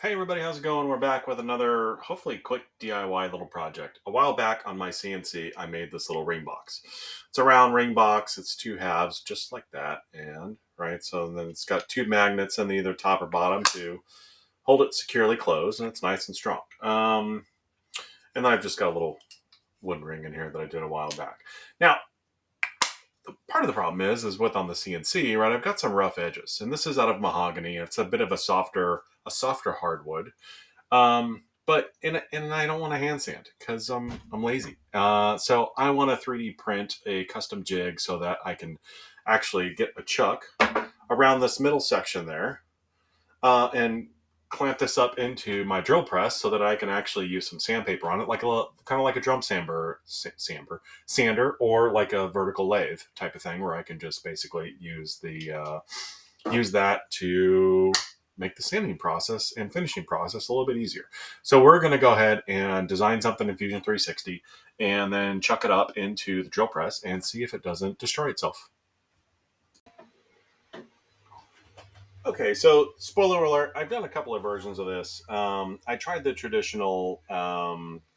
Hey everybody, how's it going? We're back with another, hopefully quick DIY little project. A while back on my CNC, I made this little ring box. It's a round ring box. It's two halves, just like that. And, right, so then it's got two magnets on either top or bottom to hold it securely closed, and it's nice and strong. And then I've just got a little wood ring in here that I did a while back. Now, part of the problem is with on the CNC, right? I've got some rough edges, and this is out of mahogany. It's a bit of a softer hardwood. But and I don't want to hand sand because I'm lazy. So I want to 3D print a custom jig so that I can actually get a chuck around this middle section there, and clamp this up into my drill press so that I can actually use some sandpaper on it, like a kind of like a drum sander, or like a vertical lathe type of thing, where I can just basically use that to make the sanding process and finishing process a little bit easier. So we're going to go ahead and design something in Fusion 360 and then chuck it up into the drill press and see if it doesn't destroy itself. Okay, so spoiler alert, I've done a couple of versions of this. I tried the traditional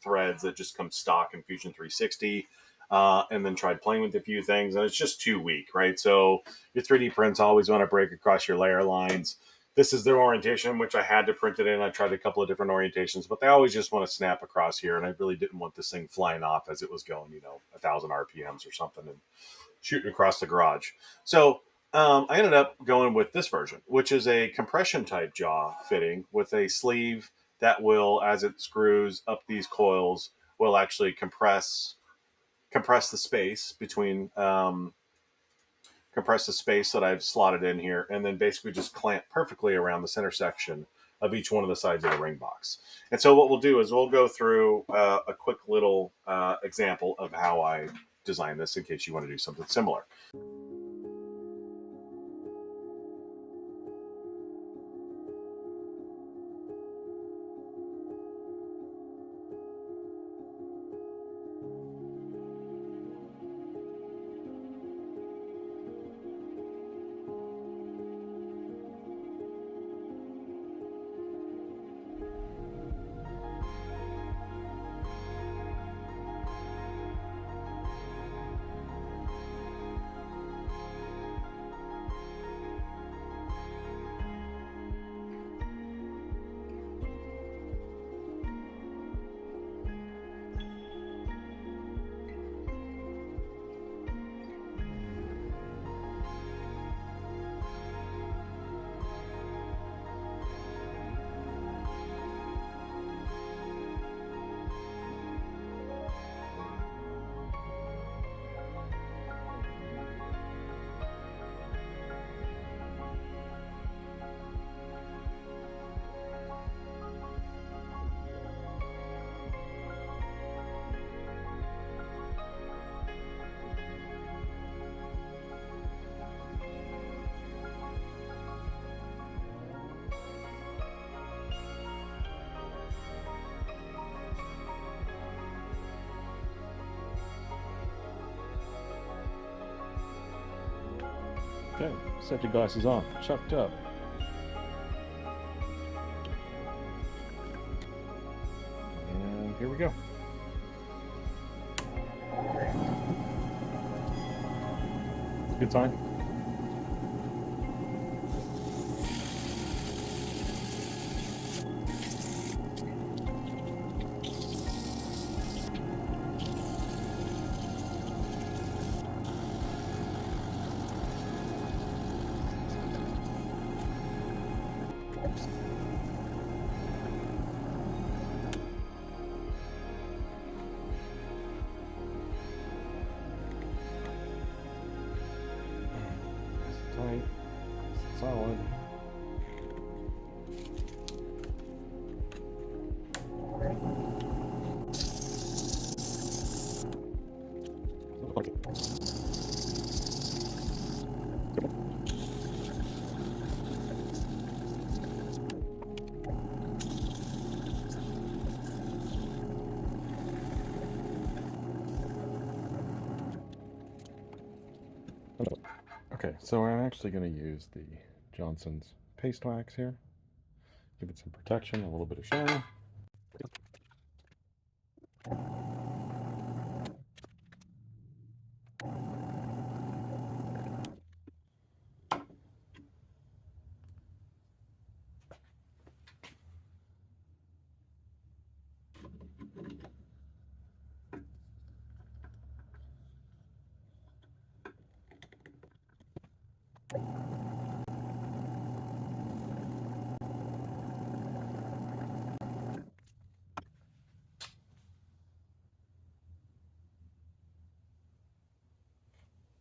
threads that just come stock in Fusion 360, and then tried playing with a few things, and it's just too weak, right? So your 3D prints always want to break across your layer lines. This is their orientation, which I had to print it in. I tried a couple of different orientations, but they always just want to snap across here, and I really didn't want this thing flying off as it was going, 1,000 RPMs or something, and shooting across the garage. So I ended up going with this version, which is a compression type jaw fitting with a sleeve that will, as it screws up these coils, will actually compress the space between compress the space that I've slotted in here, and then basically just clamp perfectly around the center section of each one of the sides of the ring box. And so what we'll do is we'll go through a quick little example of how I designed this in case you want to do something similar. Okay, safety glasses on, chucked up. And here we go. Good sign. Tight, solid. Okay, so I'm actually going to use the Johnson's paste wax here. Give it some protection, a little bit of shine.